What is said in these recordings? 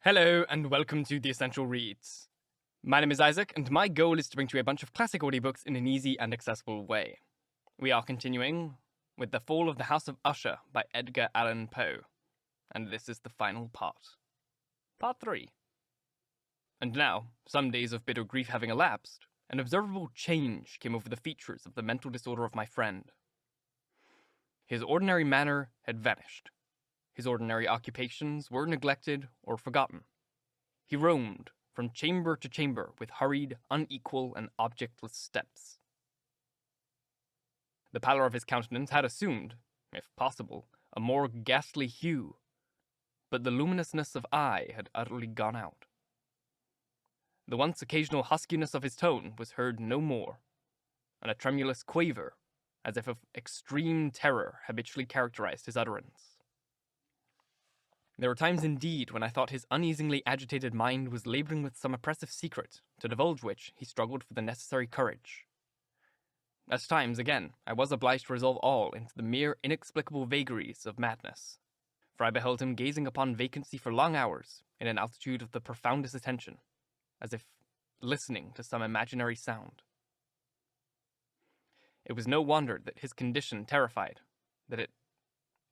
Hello, and welcome to The Essential Reads. My name is Isaac, and my goal is to bring to you a bunch of classic audiobooks in an easy and accessible way. We are continuing with The Fall of the House of Usher by Edgar Allan Poe, and this is the final part. Part 3. And now, some days of bitter grief having elapsed, an observable change came over the features of the mental disorder of my friend. His ordinary manner had vanished. His ordinary occupations were neglected or forgotten. He roamed from chamber to chamber with hurried, unequal, and objectless steps. The pallor of his countenance had assumed, if possible, a more ghastly hue, but the luminousness of eye had utterly gone out. The once occasional huskiness of his tone was heard no more, and a tremulous quaver, as if of extreme terror, habitually characterized his utterance. There were times indeed when I thought his uneasily agitated mind was laboring with some oppressive secret, to divulge which he struggled for the necessary courage. At times, again, I was obliged to resolve all into the mere inexplicable vagaries of madness, for I beheld him gazing upon vacancy for long hours, in an altitude of the profoundest attention, as if listening to some imaginary sound. It was no wonder that his condition terrified, that it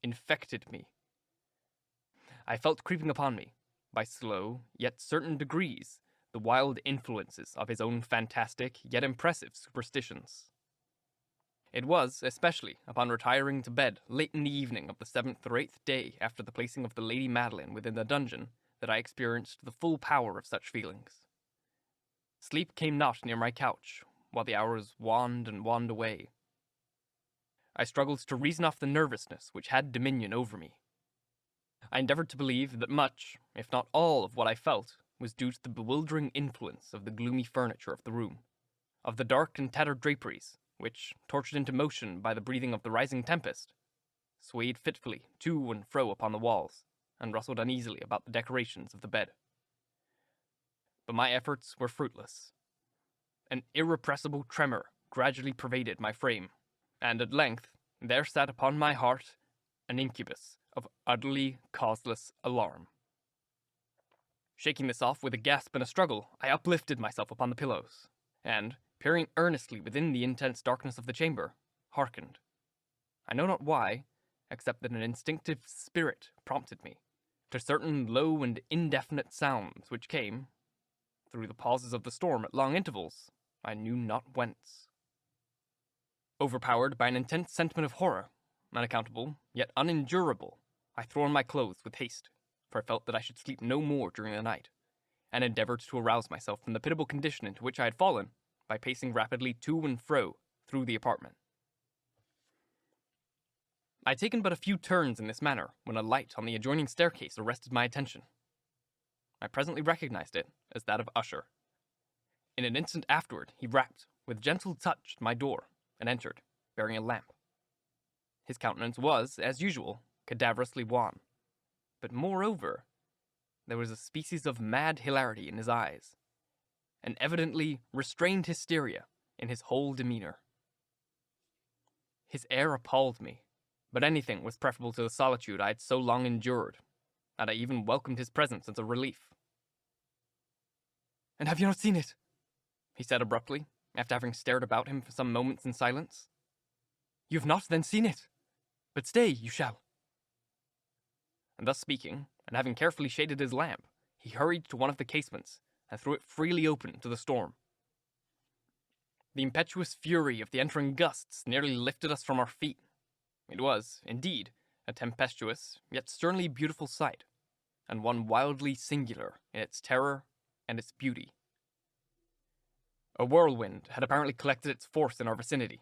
infected me. I felt creeping upon me, by slow, yet certain degrees, the wild influences of his own fantastic, yet impressive superstitions. It was, especially, upon retiring to bed late in the evening of the 7th or 8th day after the placing of the Lady Madeline within the dungeon, that I experienced the full power of such feelings. Sleep came not near my couch, while the hours waned and waned away. I struggled to reason off the nervousness which had dominion over me. I endeavored to believe that much, if not all, of what I felt was due to the bewildering influence of the gloomy furniture of the room, of the dark and tattered draperies, which, tortured into motion by the breathing of the rising tempest, swayed fitfully to and fro upon the walls, and rustled uneasily about the decorations of the bed. But my efforts were fruitless. An irrepressible tremor gradually pervaded my frame, and at length there sat upon my heart an incubus of utterly causeless alarm. Shaking this off with a gasp and a struggle, I uplifted myself upon the pillows, and, peering earnestly within the intense darkness of the chamber, hearkened. I know not why, except that an instinctive spirit prompted me, to certain low and indefinite sounds which came, through the pauses of the storm at long intervals, I knew not whence. Overpowered by an intense sentiment of horror, unaccountable, yet unendurable, I threw on my clothes with haste, for I felt that I should sleep no more during the night, and endeavored to arouse myself from the pitiable condition into which I had fallen by pacing rapidly to and fro through the apartment. I had taken but a few turns in this manner when a light on the adjoining staircase arrested my attention. I presently recognized it as that of Usher. In an instant afterward, he rapped, with gentle touch, at my door, and entered, bearing a lamp. His countenance was, as usual, cadaverously wan, but moreover, there was a species of mad hilarity in his eyes, an evidently restrained hysteria in his whole demeanor. His air appalled me, but anything was preferable to the solitude I had so long endured, and I even welcomed his presence as a relief. "And have you not seen it?" he said abruptly, after having stared about him for some moments in silence. "You have not then seen it? But stay, you shall." And thus speaking, and having carefully shaded his lamp, he hurried to one of the casements, and threw it freely open to the storm. The impetuous fury of the entering gusts nearly lifted us from our feet. It was, indeed, a tempestuous, yet sternly beautiful sight, and one wildly singular in its terror and its beauty. A whirlwind had apparently collected its force in our vicinity,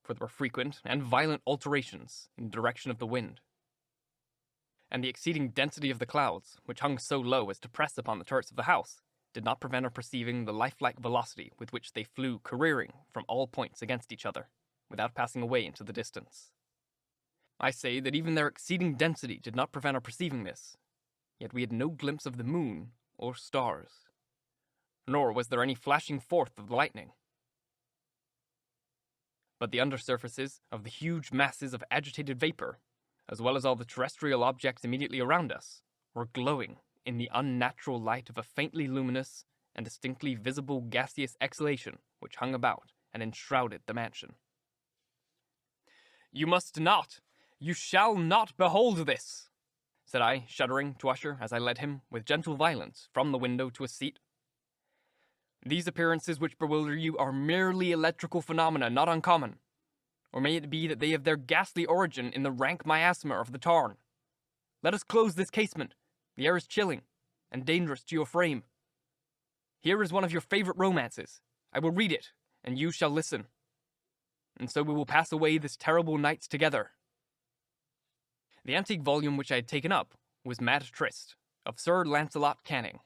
for there were frequent and violent alterations in the direction of the wind. And the exceeding density of the clouds, which hung so low as to press upon the turrets of the house, did not prevent our perceiving the lifelike velocity with which they flew careering from all points against each other, without passing away into the distance. I say that even their exceeding density did not prevent our perceiving this, yet we had no glimpse of the moon or stars, nor was there any flashing forth of the lightning. But the undersurfaces of the huge masses of agitated vapor, as well as all the terrestrial objects immediately around us, were glowing in the unnatural light of a faintly luminous and distinctly visible gaseous exhalation which hung about and enshrouded the mansion. "You must not! You shall not behold this!" said I, shuddering to Usher as I led him, with gentle violence, from the window to a seat. "These appearances which bewilder you are merely electrical phenomena not uncommon. Or may it be that they have their ghastly origin in the rank miasma of the tarn? Let us close this casement. The air is chilling, and dangerous to your frame. Here is one of your favorite romances. I will read it, and you shall listen. And so we will pass away this terrible night together." The antique volume which I had taken up was Mad Trist, of Sir Lancelot Canning.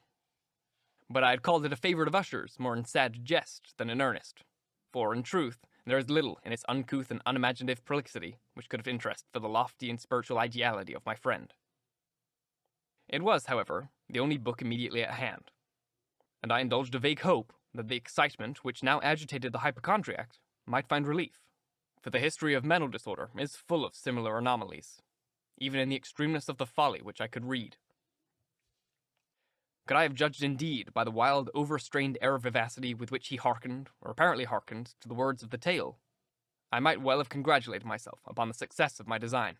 But I had called it a favourite of Usher's more in sad jest than in earnest, for, in truth, there is little in its uncouth and unimaginative prolixity which could have interest for the lofty and spiritual ideality of my friend. It was, however, the only book immediately at hand, and I indulged a vague hope that the excitement which now agitated the hypochondriac might find relief, for the history of mental disorder is full of similar anomalies, even in the extremeness of the folly which I could read. Could I have judged indeed by the wild, overstrained air of vivacity with which he hearkened, or apparently hearkened, to the words of the tale, I might well have congratulated myself upon the success of my design.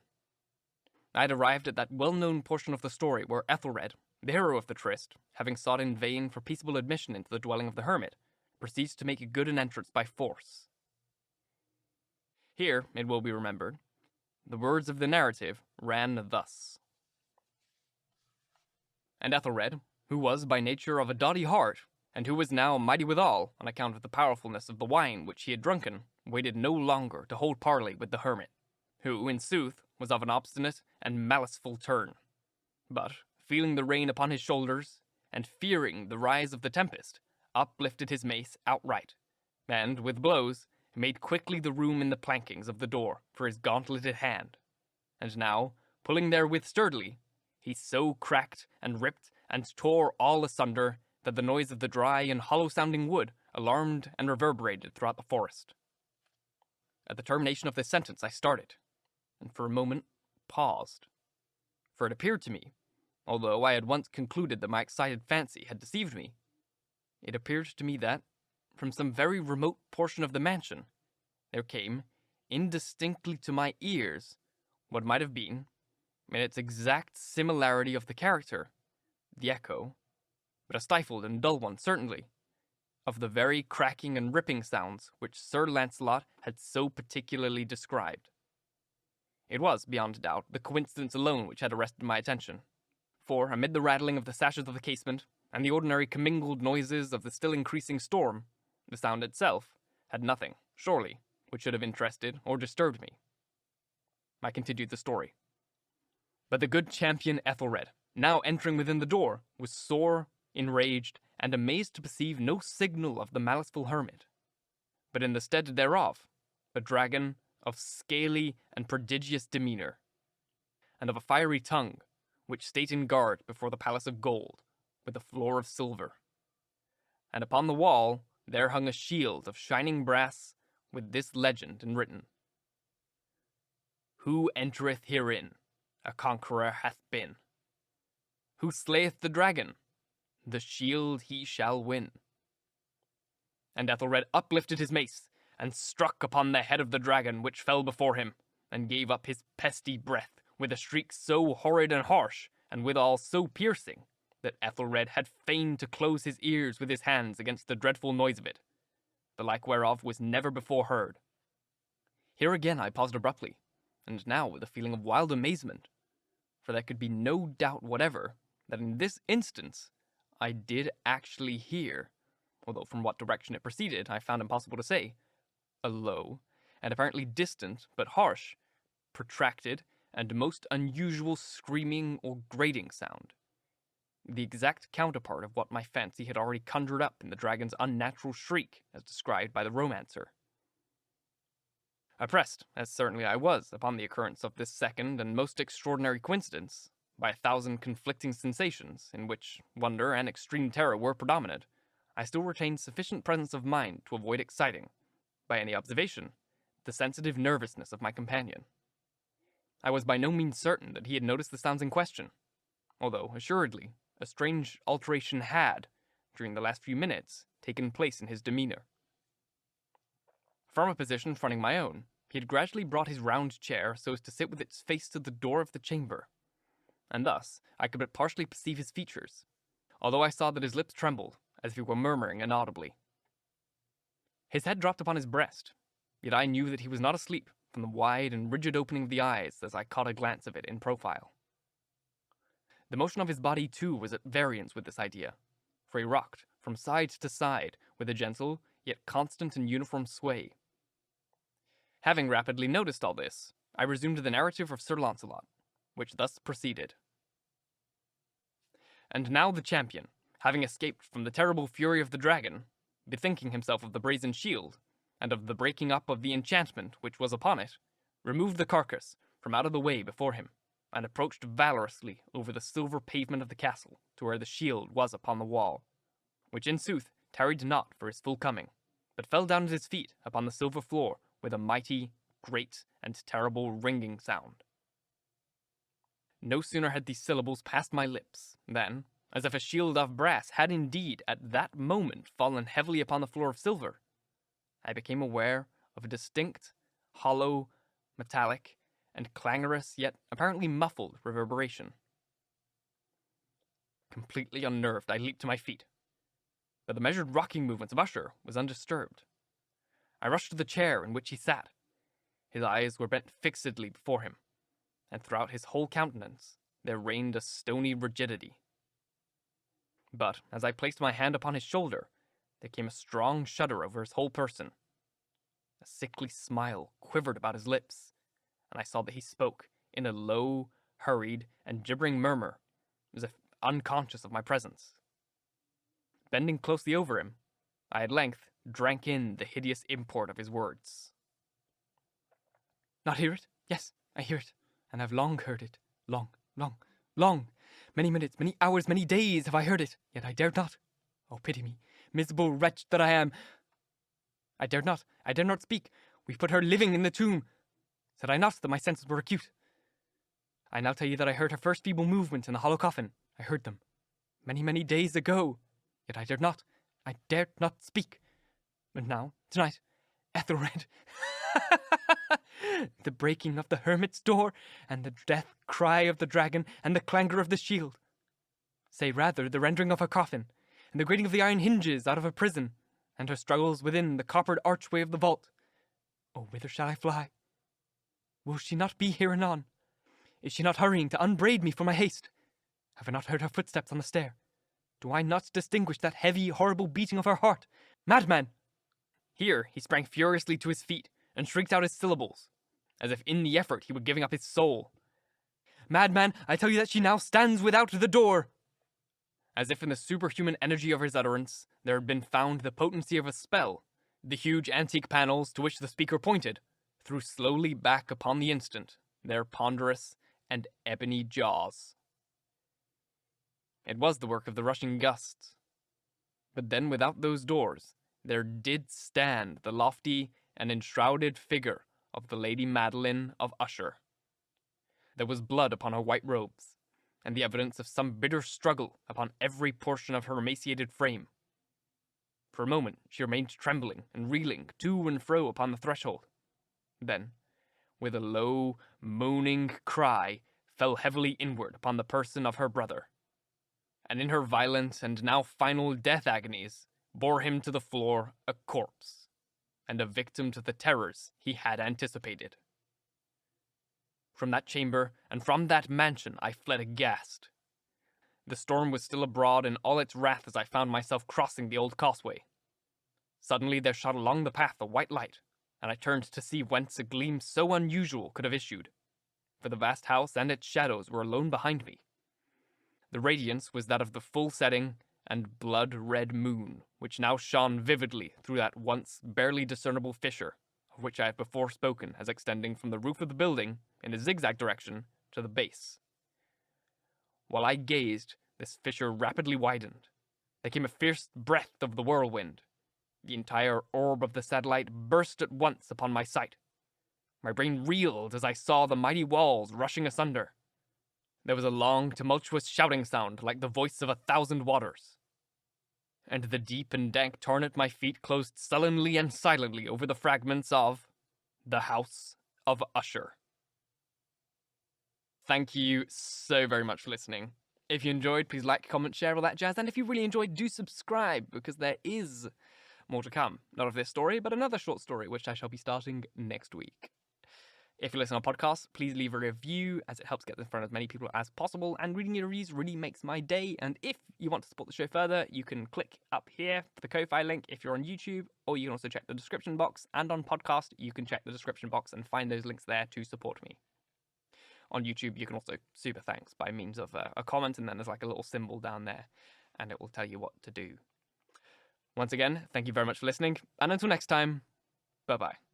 I had arrived at that well-known portion of the story where Ethelred, the hero of the tryst, having sought in vain for peaceable admission into the dwelling of the hermit, proceeds to make good an entrance by force. Here, it will be remembered, the words of the narrative ran thus. "And Ethelred, who was by nature of a doughty heart, and who was now mighty withal, on account of the powerfulness of the wine which he had drunken, waited no longer to hold parley with the hermit, who, in sooth, was of an obstinate and maliceful turn. But, feeling the rain upon his shoulders, and fearing the rise of the tempest, uplifted his mace outright, and, with blows, made quickly the room in the plankings of the door for his gauntleted hand. And now, pulling therewith sturdily, he so cracked and ripped and tore all asunder that the noise of the dry and hollow-sounding wood alarmed and reverberated throughout the forest." At the termination of this sentence I started, and for a moment paused, for it appeared to me, although I had once concluded that my excited fancy had deceived me, it appeared to me that, from some very remote portion of the mansion, there came, indistinctly to my ears, what might have been, in its exact similarity of the character, the echo, but a stifled and dull one certainly, of the very cracking and ripping sounds which Sir Lancelot had so particularly described. It was, beyond doubt, the coincidence alone which had arrested my attention, for, amid the rattling of the sashes of the casement, and the ordinary commingled noises of the still increasing storm, the sound itself had nothing, surely, which should have interested or disturbed me. I continued the story. But the good champion Ethelred, now entering within the door, was sore, enraged, and amazed to perceive no signal of the maliceful hermit, but in the stead thereof, a dragon of scaly and prodigious demeanour, and of a fiery tongue, which sate in guard before the palace of gold, with a floor of silver. And upon the wall there hung a shield of shining brass, with this legend enwritten: "Who entereth herein, a conqueror hath been. Who slayeth the dragon, the shield he shall win." And Ethelred uplifted his mace, and struck upon the head of the dragon, which fell before him, and gave up his pesty breath, with a shriek so horrid and harsh, and withal so piercing, that Ethelred had fain to close his ears with his hands against the dreadful noise of it, the like whereof was never before heard. Here again I paused abruptly, and now with a feeling of wild amazement, for there could be no doubt whatever that in this instance I did actually hear, although from what direction it proceeded I found impossible to say, a low, and apparently distant, but harsh, protracted, and most unusual screaming or grating sound, the exact counterpart of what my fancy had already conjured up in the dragon's unnatural shriek, as described by the romancer. Oppressed, as certainly I was, upon the occurrence of this second and most extraordinary coincidence, by 1,000 conflicting sensations, in which wonder and extreme terror were predominant, I still retained sufficient presence of mind to avoid exciting, by any observation, the sensitive nervousness of my companion. I was by no means certain that he had noticed the sounds in question, although, assuredly, a strange alteration had, during the last few minutes, taken place in his demeanor. From a position fronting my own, he had gradually brought his round chair so as to sit with its face to the door of the chamber, and thus I could but partially perceive his features, although I saw that his lips trembled, as if he were murmuring inaudibly. His head dropped upon his breast, yet I knew that he was not asleep from the wide and rigid opening of the eyes as I caught a glance of it in profile. The motion of his body, too, was at variance with this idea, for he rocked from side to side with a gentle, yet constant and uniform sway. Having rapidly noticed all this, I resumed the narrative of Sir Launcelot, which thus proceeded. And now the champion, having escaped from the terrible fury of the dragon, bethinking himself of the brazen shield, and of the breaking up of the enchantment which was upon it, removed the carcass from out of the way before him, and approached valorously over the silver pavement of the castle to where the shield was upon the wall, which in sooth tarried not for his full coming, but fell down at his feet upon the silver floor with a mighty, great, and terrible ringing sound. No sooner had these syllables passed my lips, than, as if a shield of brass had indeed at that moment fallen heavily upon the floor of silver, I became aware of a distinct, hollow, metallic, and clangorous, yet apparently muffled reverberation. Completely unnerved, I leaped to my feet, but the measured rocking movements of Usher was undisturbed. I rushed to the chair in which he sat. His eyes were bent fixedly before him, and throughout his whole countenance there reigned a stony rigidity. But as I placed my hand upon his shoulder, there came a strong shudder over his whole person. A sickly smile quivered about his lips, and I saw that he spoke in a low, hurried, and gibbering murmur, as if unconscious of my presence. Bending closely over him, I at length drank in the hideous import of his words. "Not hear it? Yes, I hear it, and have long heard it. Long. Many minutes, many hours, many days have I heard it, yet I dared not. Oh, pity me, miserable wretch that I am! I dared not speak. We put her living in the tomb. Said I not that my senses were acute? I now tell you that I heard her first feeble movement in the hollow coffin. I heard them many days ago, yet I dared not speak. And now, tonight, Ethelred, the breaking of the hermit's door, and the death cry of the dragon, and the clangor of the shield. Say rather, the rending of her coffin, and the grating of the iron hinges out of her prison, and her struggles within the coppered archway of the vault. Oh, whither shall I fly? Will she not be here anon? Is she not hurrying to unbraid me for my haste? Have I not heard her footsteps on the stair? Do I not distinguish that heavy, horrible beating of her heart? Madman! Here he sprang furiously to his feet, and shrieked out his syllables, as if in the effort he were giving up his soul. Madman, I tell you that she now stands without the door! As if in the superhuman energy of his utterance there had been found the potency of a spell, the huge antique panels to which the speaker pointed threw slowly back upon the instant their ponderous and ebony jaws. It was the work of the rushing gusts. But then without those doors there did stand the lofty and enshrouded figure of the Lady Madeline of Usher. There was blood upon her white robes, and the evidence of some bitter struggle upon every portion of her emaciated frame. For a moment she remained trembling and reeling to and fro upon the threshold. Then, with a low, moaning cry, fell heavily inward upon the person of her brother, and in her violent and now final death agonies bore him to the floor a corpse, and a victim to the terrors he had anticipated. From that chamber and from that mansion I fled aghast. The storm was still abroad in all its wrath as I found myself crossing the old causeway. Suddenly there shot along the path a white light, and I turned to see whence a gleam so unusual could have issued, for the vast house and its shadows were alone behind me. The radiance was that of the full setting and blood-red moon, which now shone vividly through that once barely discernible fissure, of which I have before spoken as extending from the roof of the building in a zigzag direction to the base. While I gazed, this fissure rapidly widened. There came a fierce breath of the whirlwind. The entire orb of the satellite burst at once upon my sight. My brain reeled as I saw the mighty walls rushing asunder. There was a long, tumultuous shouting sound like the voice of 1,000 waters. And the deep and dank tarn at my feet closed sullenly and silently over the fragments of the House of Usher. Thank you so very much for listening. If you enjoyed, please like, comment, share, all that jazz. And if you really enjoyed, do subscribe, because there is more to come. Not of this story, but another short story, which I shall be starting next week. If you listen on podcasts, please leave a review, as it helps get in front of as many people as possible, and reading your reviews really makes my day. And if you want to support the show further, you can click up here for the Ko-Fi link if you're on YouTube, or you can also check the description box. And on podcast, you can check the description box and find those links there to support me. On YouTube, you can also super thanks by means of a comment, and then there's like a little symbol down there, and it will tell you what to do. Once again, thank you very much for listening, and until next time, bye-bye.